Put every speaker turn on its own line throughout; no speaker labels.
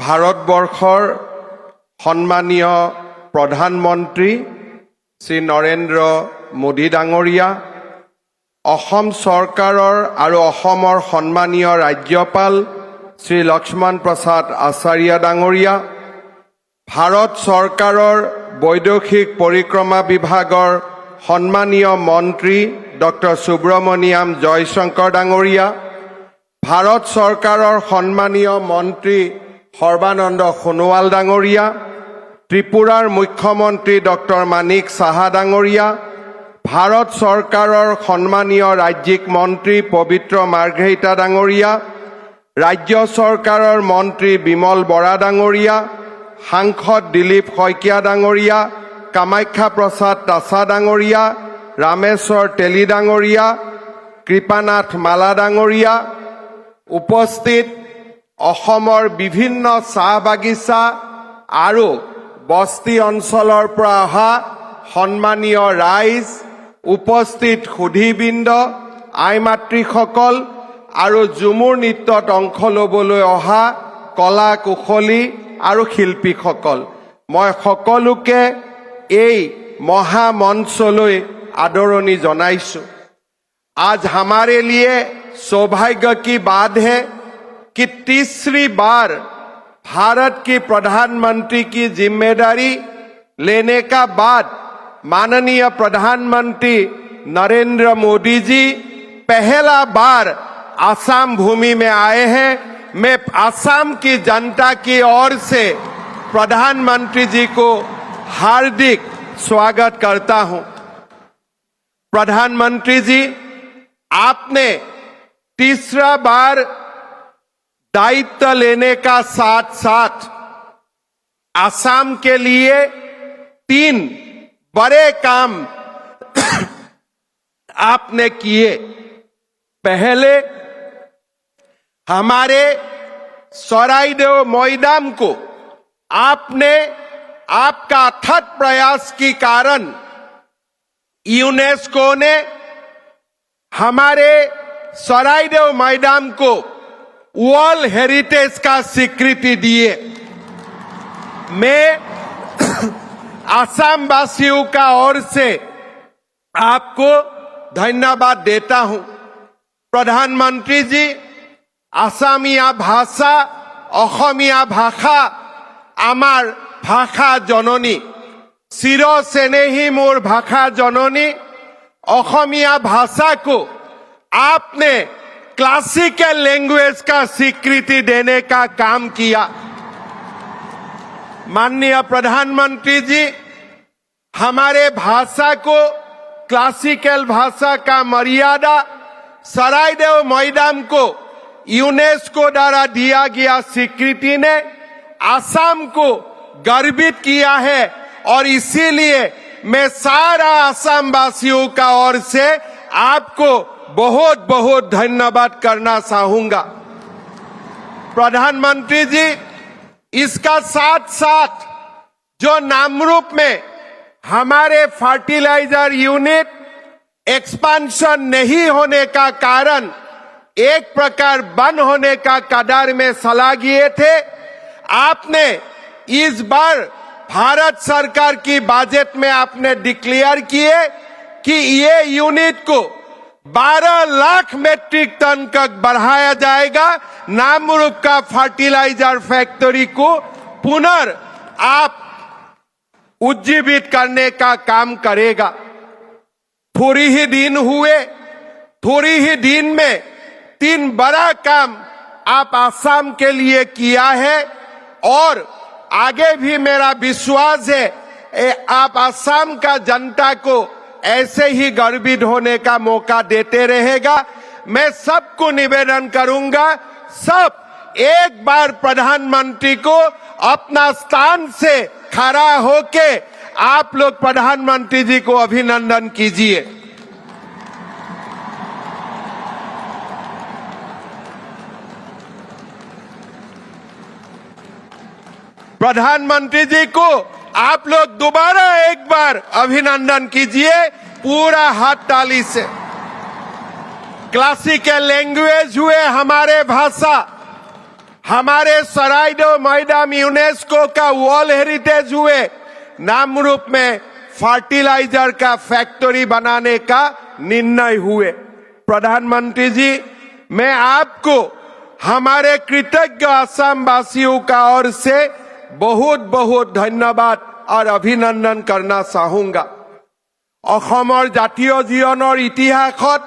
ভাৰতবৰ্ষৰ সন্মানীয় প্ৰধানমন্ত্ৰী শ্ৰী নৰেন্দ্ৰ মোদী ডাঙৰীয়া, অসম চৰকাৰৰ আৰু অসমৰ সন্মানীয় ৰাজ্যপাল শ্ৰী লক্ষ্মণ প্ৰসাদ আচাৰ্য ডাঙৰীয়া, ভাৰত চৰকাৰৰ বৈদেশিক পৰিক্ৰমা বিভাগৰ সন্মানীয় মন্ত্ৰী ডক্টৰ সুব্ৰমণিয়াম জয়শংকৰ ডাঙৰীয়া, ভাৰত চৰকাৰৰ সন্মানীয় মন্ত্ৰী সৰ্বানন্দ সোণোৱাল ডাঙৰীয়া, ত্ৰিপুৰাৰ মুখ্যমন্ত্ৰী ডক্টৰ মানিক সাহা ডাঙৰীয়া, ভাৰত চৰকাৰৰ সন্মানীয় ৰাজ্যিক মন্ত্ৰী পবিত্ৰ মাৰ্ঘেৰিটা ডাঙৰীয়া, ৰাজ্য চৰকাৰৰ মন্ত্ৰী বিমল বৰা ডাঙৰীয়া, সাংসদ দিলীপ শইকীয়া ডাঙৰীয়া, কামাখ্যা প্ৰসাদ তাছা ডাঙৰীয়া, ৰামেশ্বৰ তেলী ডাঙৰীয়া, কৃপানাথ মালা ডাঙৰীয়া, উপস্থিত অসমৰ বিভিন্ন চাহ বাগিচা আৰু বস্তি অঞ্চলৰ পৰা অহা সন্মানীয় ৰাইজ, উপস্থিত সুধীবৃন্দ, আই মাতৃসকল আৰু ঝুমুৰ নৃত্যত অংশ ল'বলৈ অহা কলা কুশলী আৰু শিল্পীসকল, মই সকলোকে এই মহামঞ্চলৈ आदरणि जनाइछु। आज हमारे लिए सौभाग्य की बात है कि तीसरी बार भारत की प्रधानमंत्री की जिम्मेदारी लेने का बाद माननीय प्रधानमंत्री नरेंद्र मोदी जी पहला बार आसाम भूमि में आए हैं। मैं आसाम की जनता की ओर से प्रधानमंत्री जी को हार्दिक स्वागत करता हूं। प्रधानमंत्री जी, आपने तीसरा बार दायित्व लेने का साथ साथ आसाम के लिए 3 बड़े काम आपने किए। पहले हमारे सराइदेव मैदान को आपने आपका अथक प्रयास के कारण यूनेस्को ने हमारे सराइदेव मैदान को वर्ल्ड हेरिटेज का स्वीकृति दिए। मैं आसाम वासियों का ओर से आपको धन्यवाद देता हूं। प्रधानमंत्री जी, आसामिया भाषा, অসমীয়া ভাষা আমার ভাষা জননী, চির স্নেही मोर भाषा जननी। অসমীয়া भाषा को आपने क्लासिकल लैंग्वेज का स्वीकृति देने का काम किया। माननीय प्रधानमंत्री जी, हमारे भाषा को क्लासिकल भाषा का मर्यादा सराइदेव मैदान को यूनेस्को द्वारा दिया गया स्वीकृति ने आसाम को गर्वित किया है और इसीलिए मैं सारा आसाम वासियों का ओर से आपको बहुत बहुत धन्यवाद करना चाहूंगा। प्रधानमंत्री जी, इसका साथ साथ जो नामरूप में हमारे फर्टिलाइजर यूनिट एक्सपांशन नहीं होने का कारण एक प्रकार बंद होने का कगार में सलाह किए थे, आपने इस बार भारत सरकार की बजट में आपने डिक्लेयर किए कि ये यूनिट को 12 लाख मेट्रिक टन तक बढ़ाया जाएगा। नामरूप का फर्टिलाइजर फैक्ट्री को पुनः आप उज्जीवित करने का काम करेगा। थोड़ी ही दिन हुए, थोड़ी ही दिन में 3 बड़ा काम आप आसाम के लिए किया है और आगे भी मेरा विश्वास है आप आसाम का जनता को ऐसे ही गर्वित होने का मौका देते रहेगा। मैं सबको निवेदन करूंगा, सब एक बार प्रधानमंत्री को अपना स्थान से खड़ा होके आप लोग प्रधानमंत्री जी को अभिनंदन कीजिए। प्रधानमंत्री जी को आप लोग दोबारा एक बार अभिनंदन कीजिए पूरा हाथ ताली से। क्लासिकल लैंग्वेज हुए हमारे भाषा, हमारे सराइडो मैदान यूनेस्को का वर्ल्ड हेरिटेज हुए, नामरूप में फर्टिलाइजर का फैक्ट्री बनाने का निर्णय हुए। प्रधानमंत्री जी, मैं आपको हमारे कृतज्ञ असम वासियों का ओर से बहुत बहुत धन्यवाद और अभिनंदन करना चाहूंगा। অসমৰ জাতীয় জীৱনৰ ইতিহাসত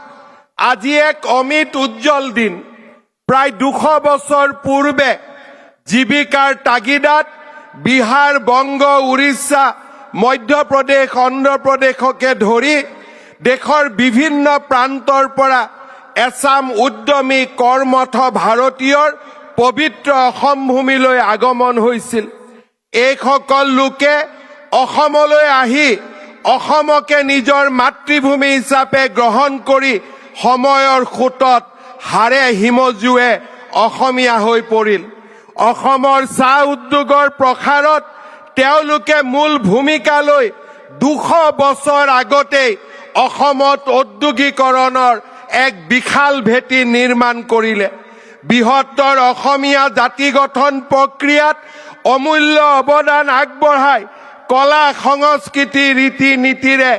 আজি এক অমিত উজ্জ্বল দিন। প্ৰায় 200 বছৰ পূৰ্বে জীৱিকাৰ তাগিদাত বিহাৰ, বংগ, উৰিষ্যা, মধ্যপ্ৰদেশ, অন্ধ্ৰপ্ৰদেশকে ধৰি দেশৰ বিভিন্ন প্ৰান্তৰ পৰা এছাম উদ্যমী কৰ্মঠ ভাৰতীয়ৰ পবিত্ৰ অসম ভূমিলৈ আগমন হৈছিল। এইসকল লোকে অসমলৈ আহি অসমকে নিজৰ মাতৃভূমি হিচাপে গ্ৰহণ কৰি সময়ৰ সোঁতত হাড়ে হিমজুৱে অসমীয়া হৈ পৰিল। অসমৰ চাহ উদ্যোগৰ প্ৰসাৰত তেওঁলোকে মূল ভূমিকা লৈ 200 বছৰ আগতেই অসমত ঔদ্যোগিকৰণৰ এক বিশাল ভেটি নিৰ্মাণ কৰিলে। বৃহত্তৰ অসমীয়া জাতি গঠন প্ৰক্ৰিয়াত অমূল্য অৱদান আগবঢ়াই কলা সংস্কৃতি ৰীতি নীতিৰে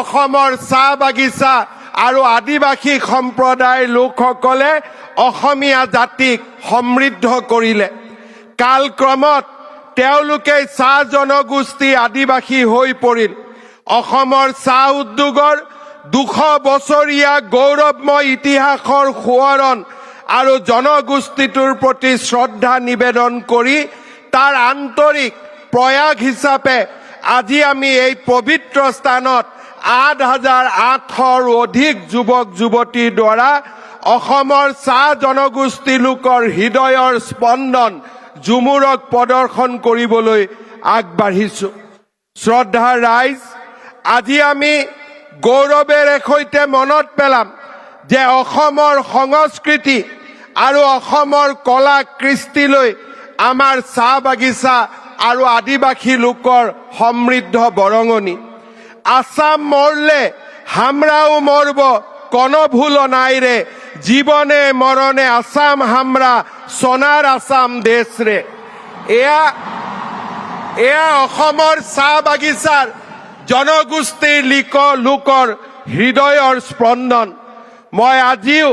অসমৰ চাহ বাগিচা আৰু আদিবাসী সম্প্ৰদায়ৰ লোকসকলে অসমীয়া জাতিক সমৃদ্ধ কৰিলে। কালক্ৰমত তেওঁলোকে চাহ জনগোষ্ঠী আদিবাসী হৈ পৰিল। অসমৰ চাহ উদ্যোগৰ 200 বছৰীয়া গৌৰৱময় ইতিহাসৰ সোঁৱৰণ আৰু জনগোষ্ঠীটোৰ প্ৰতি শ্ৰদ্ধা নিবেদন কৰি তাৰ আন্তৰিক প্ৰয়াস হিচাপে আজি আমি এই পবিত্ৰ স্থানত 8,800ৰো অধিক যুৱক যুৱতীৰ দ্বাৰা অসমৰ চাহ জনগোষ্ঠী লোকৰ হৃদয়ৰ স্পন্দন জুমুৰক প্ৰদৰ্শন কৰিবলৈ আগবাঢ়িছো। শ্ৰদ্ধাৰ ৰাইজ, আজি আমি গৌৰৱেৰে সৈতে মনত পেলাম যে অসমৰ সংস্কৃতি আৰু অসমৰ কলা কৃষ্টিলৈ আমাৰ চাহ বাগিচা আৰু আদিবাসী লোকৰ সমৃদ্ধ বৰঙণি। আসাম মৰলে হামৰাও মৰব কোনো ভুল নাই ৰে, জীবনে মৰণে আসাম হামৰা সোণাৰ আসাম দেশ ৰে। এয়া অসমৰ চাহ বাগিচাৰ জনগোষ্ঠীৰ লোকৰ হৃদয়ৰ স্পন্দন। মই আজিও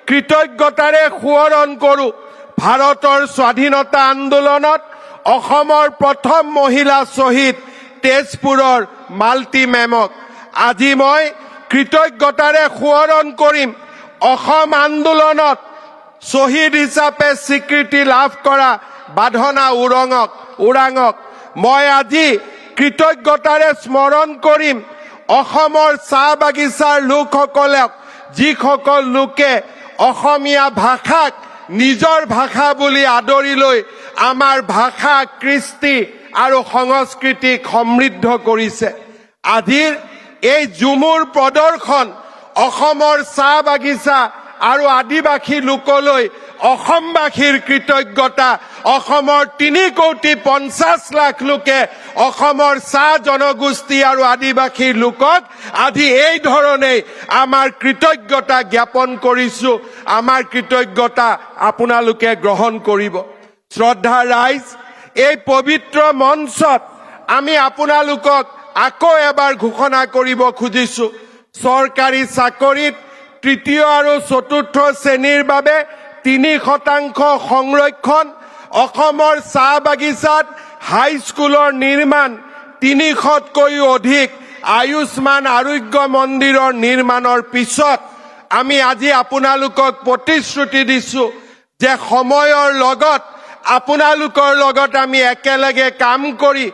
কৃতজ্ঞতাৰে সোঁৱৰণ কৰোঁ ভাৰতৰ স্বাধীনতা আন্দোলনত অসমৰ প্ৰথম মহিলা শ্বহীদ তেজপুৰৰ মালতী মেমক। আজি মই কৃতজ্ঞতাৰে সোঁৱৰণ কৰিম অসম আন্দোলনত শ্বহীদ হিচাপে স্বীকৃতি লাভ কৰা বাধনা ওৰাঙক। মই আজি কৃতজ্ঞতাৰে স্মৰণ কৰিম অসমৰ চাহ বাগিচাৰ লোকসকলক, যিসকল লোকে অসমীয়া ভাষাক নিজৰ ভাষা বুলি আদৰি লৈ আমাৰ ভাষা, কৃষ্টি আৰু সংস্কৃতিক সমৃদ্ধ কৰিছে। আজিৰ এই ঝুমুৰ প্ৰদৰ্শন অসমৰ চাহ বাগিচা আৰু আদিবাসী লোকলৈ অসমবাসীৰ কৃতজ্ঞতা। অসমৰ 3,50,00,000 লোকে অসমৰ চাহ জনগোষ্ঠী আৰু আদিবাসী লোকক আজি এই ধৰণে আমাৰ কৃতজ্ঞতা জ্ঞাপন কৰিছো। আমাৰ কৃতজ্ঞতা আপোনালোকে গ্ৰহণ কৰিব। শ্ৰদ্ধা ৰাইজ, এই পবিত্ৰ মঞ্চত আমি আপোনালোকক আকৌ এবাৰ ঘোষণা কৰিব খুজিছো, চৰকাৰী চাকৰিত 3য় আৰু 4ৰ্থ শ্ৰেণীৰ বাবে 3% সংৰক্ষণ, অসমৰ চাহ বাগিচাত হাইস্কুলৰ নিৰ্মাণ, 300তকৈও অধিক আয়ুষ্মান আৰোগ্য মন্দিৰৰ নিৰ্মাণৰ পিছত আমি আজি আপোনালোকক প্ৰতিশ্ৰুতি দিছো যে সময়ৰ লগত আপোনালোকৰ লগত আমি একেলগে কাম কৰি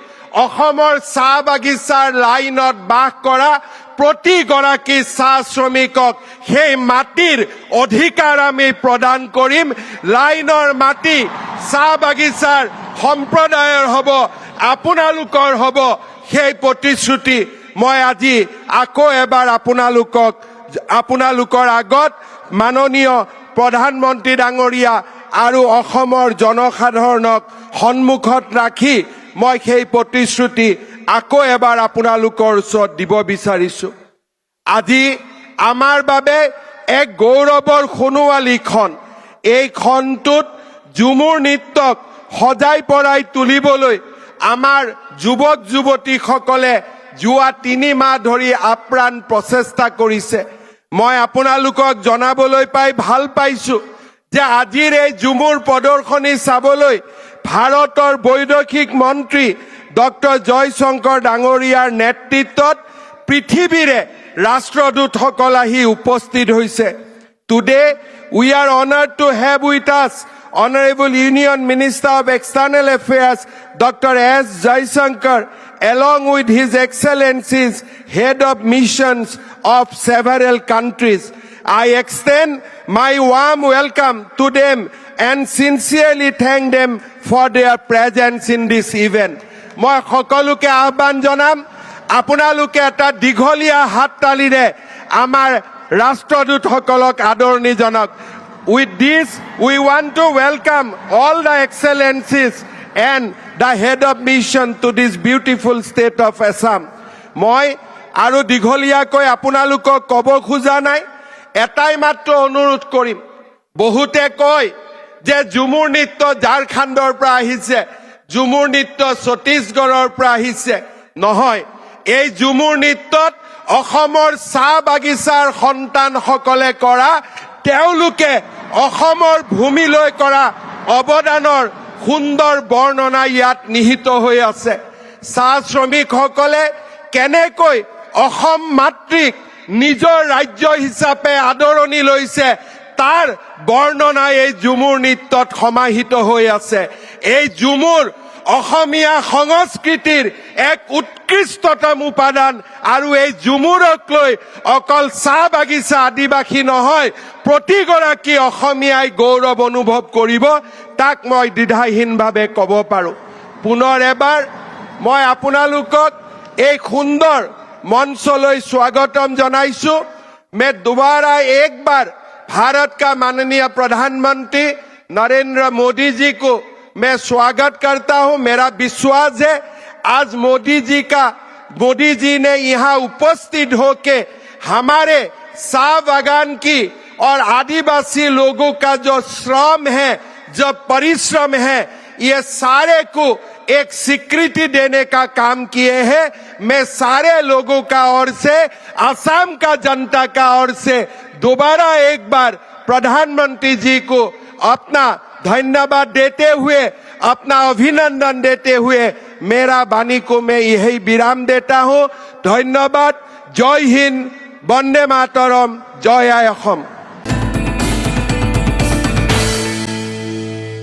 অসমৰ চাহ বাগিচাৰ লাইনত বাস কৰা প্ৰতিগৰাকী চাহ শ্ৰমিকক সেই মাটিৰ অধিকাৰ আমি প্ৰদান কৰিম। লাইনৰ মাটি চাহ বাগিচাৰ সম্প্ৰদায়ৰ হ'ব, আপোনালোকৰ হ'ব। সেই প্ৰতিশ্ৰুতি মই আজি আকৌ এবাৰ আপোনালোকৰ আগত মাননীয় প্ৰধানমন্ত্ৰী ডাঙৰীয়া আৰু অসমৰ জনসাধাৰণক সন্মুখত ৰাখি মই সেই প্ৰতিশ্ৰুতি আকৌ এবাৰ আপোনালোকৰ ওচৰত দিব বিচাৰিছো। আজি আমাৰ বাবে এক গৌৰৱৰ সোণোৱালী ক্ষণ। এই ক্ষণটোত ঝুমুৰ নৃত্যক সজাই পৰাই তুলিবলৈ আমাৰ যুৱক যুৱতীসকলে যোৱা 3 মাহ ধৰি আপ্ৰাণ প্ৰচেষ্টা কৰিছে। মই আপোনালোকক জনাবলৈ পাই ভাল পাইছো যে আজিৰ এই ঝুমুৰ প্ৰদৰ্শনী চাবলৈ ভাৰতৰ বৈদেশিক মন্ত্ৰী ডক্টৰ জয়শংকৰ ডাঙৰীয়াৰ নেতৃত্বত পৃথিৱীৰে ৰাষ্ট্ৰদূতসকল আহি উপস্থিত হৈছে। Today we are honored to have with us Honorable Union Minister of External Affairs Dr. S. Jaishankar along with His Excellencies Head of Missions of several countries. I extend my warm welcome to them and sincerely thank them for their presence in this event. মই সকলোকে আহ্বান জনাম আপোনালোকে এটা দীঘলীয়া হাততালিৰে আমাৰ ৰাষ্ট্ৰদূতসকলক আদৰণি জনাওক। With this, we want to welcome all the excellencies and the head of mission to this beautiful state of Assam. মই আৰু দীঘলীয়াকৈ আপোনালোকক ক'ব খোজা নাই, এটাই মাত্ৰ অনুৰোধ কৰিম। বহুতে কয় যে ঝুমুৰ নৃত্য ঝাৰখণ্ডৰ পৰা আহিছে, ঝুমুৰ নৃত্য ছত্তীশগড়ৰ পৰা আহিছে। নহয়, এই ঝুমুৰ নৃত্যত অসমৰ চাহ বাগিচাৰ সন্তানসকলে কৰা, তেওঁলোকে অসমৰ ভূমিলৈ কৰা অৱদানৰ সুন্দৰ বৰ্ণনা ইয়াত নিহিত হৈ আছে। চাহ শ্ৰমিকসকলে কেনেকৈ অসম মাতৃক নিজৰ ৰাজ্য হিচাপে আদৰণি লৈছে তাৰ বৰ্ণনা এই ঝুমুৰ নৃত্যত সমাহিত হৈ আছে। এই ঝুমুৰ অসমীয়া সংস্কৃতিৰ এক উৎকৃষ্টতম উপাদান আৰু এই ঝুমুৰক লৈ অকল চাহ বাগিচা আদিবাসী নহয়, প্ৰতিগৰাকী অসমীয়াই গৌৰৱ অনুভৱ কৰিব, তাক মই দ্বিধাহীনভাৱে ক'ব পাৰোঁ। পুনৰ এবাৰ মই আপোনালোকক এই সুন্দৰ মঞ্চলৈ স্বাগতম জনাইছোঁ। मैं दोबारा एक बार भारत का माननीय प्रधानमंत्री नरेंद्र मोदी जी को मैं स्वागत करता हूं। मेरा विश्वास है आज मोदी जी ने यहाँ उपस्थित होके हमारे चाह बागान की और आदिवासी लोगों का जो श्रम है, जो परिश्रम है, ये सारे को एक स्वीकृति देने का काम किए हैं। मैं सारे लोगों का ओर से, असम का जनता का ओर से दोबारा एक बार प्रधानमंत्री जी को अपना धन्यवाद देते हुए, अपना अभिनंदन देते हुए मेरा वाणी को मैं यही विराम देता हूं। धन्यवाद। जय हिंद, वंदे मातरम, जय असम।